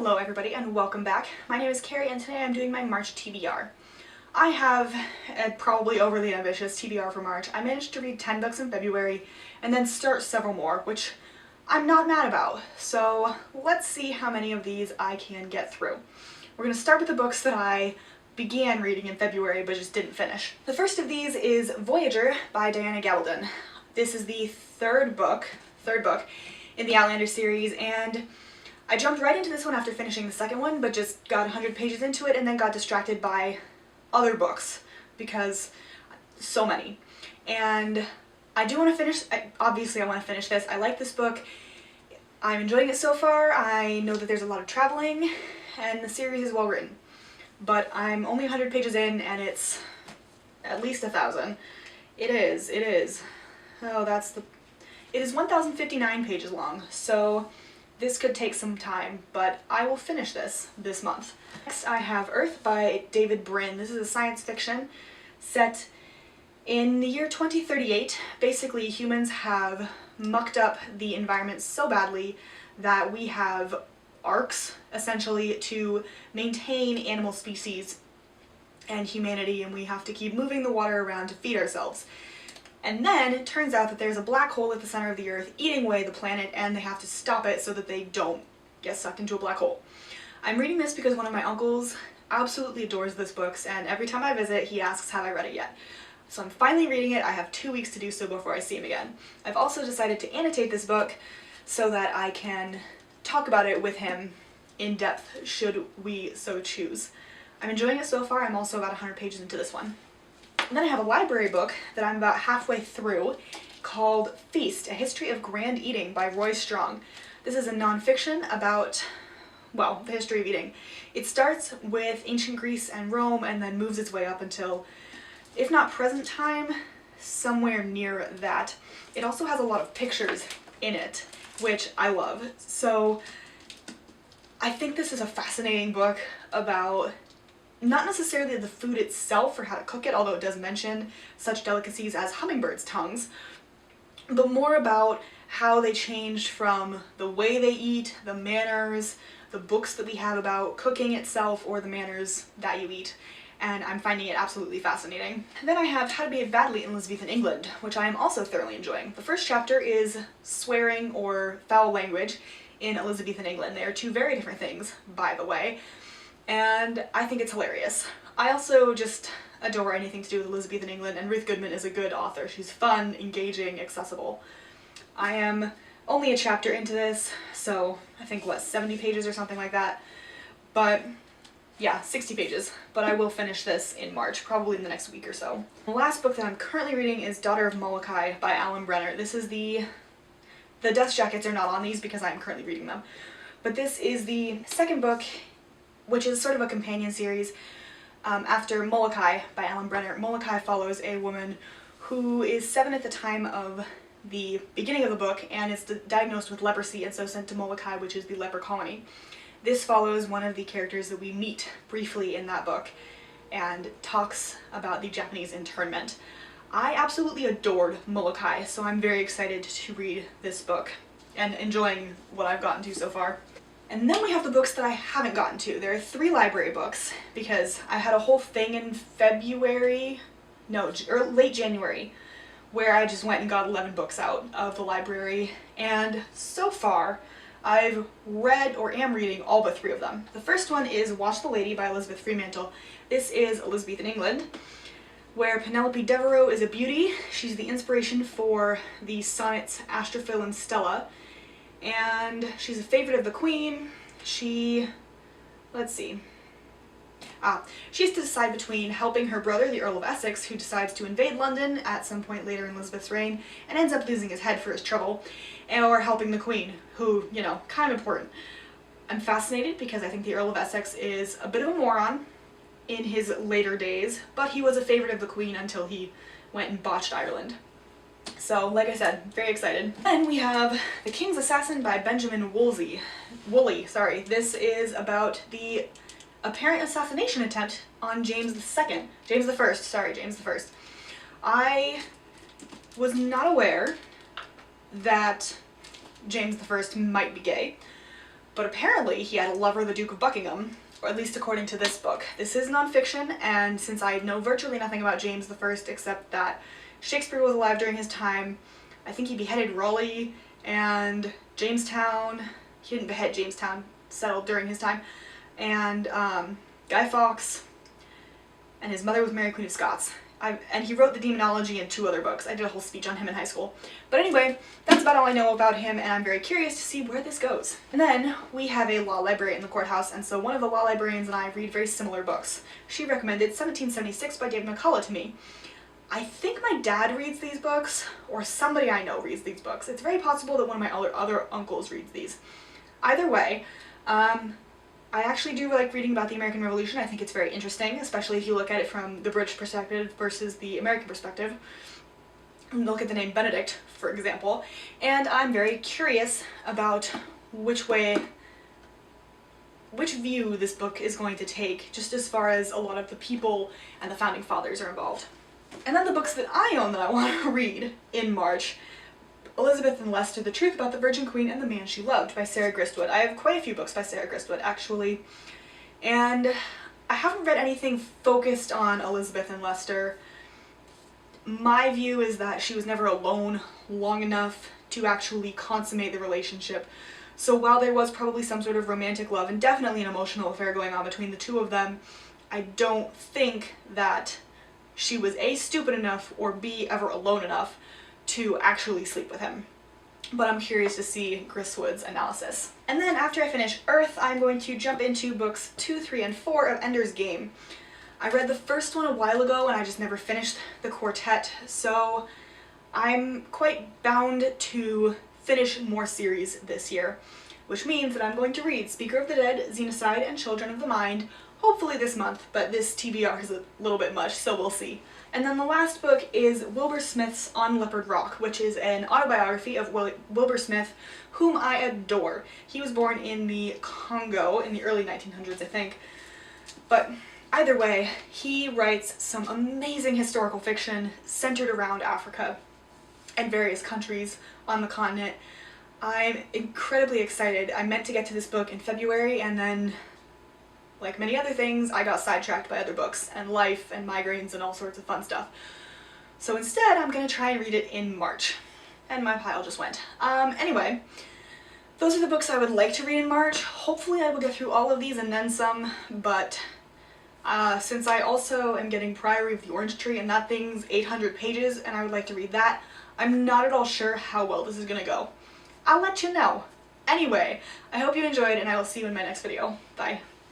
Hello everybody and welcome back. My name is Kari and today I'm doing my March TBR. I have a probably overly ambitious TBR for March. I managed to read 10 books in February and then start several more, which I'm not mad about. So let's see how many of these I can get through. We're going to start with the books that I began reading in February but just didn't finish. The first of these is Voyager by Diana Gabaldon. This is the third book in the Outlander series, and I jumped right into this one after finishing the second one, but just got 100 pages into it and then got distracted by other books because so many. And I do want to finish, obviously I want to finish this. I like this book. I'm enjoying it so far. I know that there's a lot of traveling and the series is well written. But I'm only 100 pages in and it's at least 1,000. It is. Oh, it is 1,059 pages long, so this could take some time, but I will finish this month. Next I have Earth by David Brin. This is a science fiction set in the year 2038. Basically, humans have mucked up the environment so badly that we have arcs, essentially, to maintain animal species and humanity, and we have to keep moving the water around to feed ourselves. And then it turns out that there's a black hole at the center of the Earth eating away the planet, and they have to stop it so that they don't get sucked into a black hole. I'm reading this because one of my uncles absolutely adores this book, and every time I visit he asks, have I read it yet? So I'm finally reading it. I have 2 weeks to do so before I see him again. I've also decided to annotate this book so that I can talk about it with him in depth should we so choose. I'm enjoying it so far. I'm also about 100 pages into this one. And then I have a library book that I'm about halfway through called Feast, A History of Grand Eating by Roy Strong. This is a nonfiction about, well, the history of eating. It starts with ancient Greece and Rome and then moves its way up until, if not present time, somewhere near that. It also has a lot of pictures in it, which I love. So I think this is a fascinating book about not necessarily the food itself or how to cook it, although it does mention such delicacies as hummingbirds' tongues, but more about how they changed from the way they eat, the manners, the books that we have about cooking itself, or the manners that you eat, and I'm finding it absolutely fascinating. And then I have How to Behave Badly in Elizabethan England, which I am also thoroughly enjoying. The first chapter is swearing or foul language in Elizabethan England. They are two very different things, by the way. And I think it's hilarious. I also just adore anything to do with Elizabethan England, and Ruth Goodman is a good author. She's fun, engaging, accessible. I am only a chapter into this, so I think, what, 70 pages or something like that? But yeah, 60 pages. But I will finish this in March, probably in the next week or so. The last book that I'm currently reading is Daughter of Molokai by Alan Brenner. This is the dust jackets are not on these because I'm currently reading them. But this is the second book, which is sort of a companion series after Molokai by Alan Brenner. Molokai follows a woman who is 7 at the time of the beginning of the book and is diagnosed with leprosy and so sent to Molokai, which is the leper colony. This follows one of the characters that we meet briefly in that book and talks about the Japanese internment. I absolutely adored Molokai, so I'm very excited to read this book and enjoying what I've gotten to so far. And then we have the books that I haven't gotten to. There are 3 library books because I had a whole thing in late January where I just went and got 11 books out of the library, and so far I've read or am reading all but 3 of them. The first one is Watch the Lady by Elizabeth Fremantle. This is Elizabethan England, where Penelope Devereux is a beauty. She's the inspiration for the sonnets Astrophil and Stella, and she's a favorite of the Queen. She has to decide between helping her brother, the Earl of Essex, who decides to invade London at some point later in Elizabeth's reign and ends up losing his head for his trouble, or helping the Queen, who, you know, kind of important. I'm fascinated because I think the Earl of Essex is a bit of a moron in his later days, but he was a favorite of the Queen until he went and botched Ireland. So, like I said, very excited. Then we have The King's Assassin by Benjamin Woolley. This is about the apparent assassination attempt on James I. I was not aware that James I might be gay. But apparently he had a lover, the Duke of Buckingham, or at least according to this book. This is nonfiction, and since I know virtually nothing about James I except that Shakespeare was alive during his time, I think he beheaded Raleigh and Jamestown. He didn't behead Jamestown, settled during his time, and Guy Fawkes, and his mother was Mary Queen of Scots. And he wrote the Demonology and 2 other books. I did a whole speech on him in high school. But anyway, that's about all I know about him, and I'm very curious to see where this goes. And then we have a law library in the courthouse, and so one of the law librarians and I read very similar books. She recommended 1776 by David McCullough to me. I think my dad reads these books, or somebody I know reads these books. It's very possible that one of my other uncles reads these. Either way, I actually do like reading about the American Revolution. I think it's very interesting, especially if you look at it from the British perspective versus the American perspective. Look at the name Benedict, for example. And I'm very curious about which view this book is going to take, just as far as a lot of the people and the founding fathers are involved. And then the books that I own that I want to read in March: Elizabethan England, The Truth About the Virgin Queen and the Man She Loved by Sarah Gristwood. I have quite a few books by Sarah Gristwood, actually, and I haven't read anything focused on Elizabethan England. My view is that she was never alone long enough to actually consummate the relationship. So while there was probably some sort of romantic love and definitely an emotional affair going on between the two of them, I don't think that she was A, stupid enough, or B, ever alone enough to actually sleep with him. But I'm curious to see Gristwood's analysis. And then after I finish Earth, I'm going to jump into books 2, 3, and 4 of Ender's Game. I read the first one a while ago and I just never finished the quartet, so I'm quite bound to finish more series this year, which means that I'm going to read Speaker of the Dead, Xenocide, and Children of the Mind, hopefully this month, but this TBR is a little bit much, so we'll see. And then the last book is Wilbur Smith's On Leopard Rock, which is an autobiography of Wilbur Smith, whom I adore. He was born in the Congo in the early 1900s, I think. But either way, he writes some amazing historical fiction centered around Africa and various countries on the continent. I'm incredibly excited. I meant to get to this book in February, and then, like many other things, I got sidetracked by other books and life and migraines and all sorts of fun stuff. So instead, I'm going to try and read it in March. And my pile just went. Anyway, those are the books I would like to read in March. Hopefully I will get through all of these and then some, but since I also am getting Priory of the Orange Tree, and that thing's 800 pages, and I would like to read that, I'm not at all sure how well this is going to go. I'll let you know. Anyway, I hope you enjoyed, and I will see you in my next video. Bye.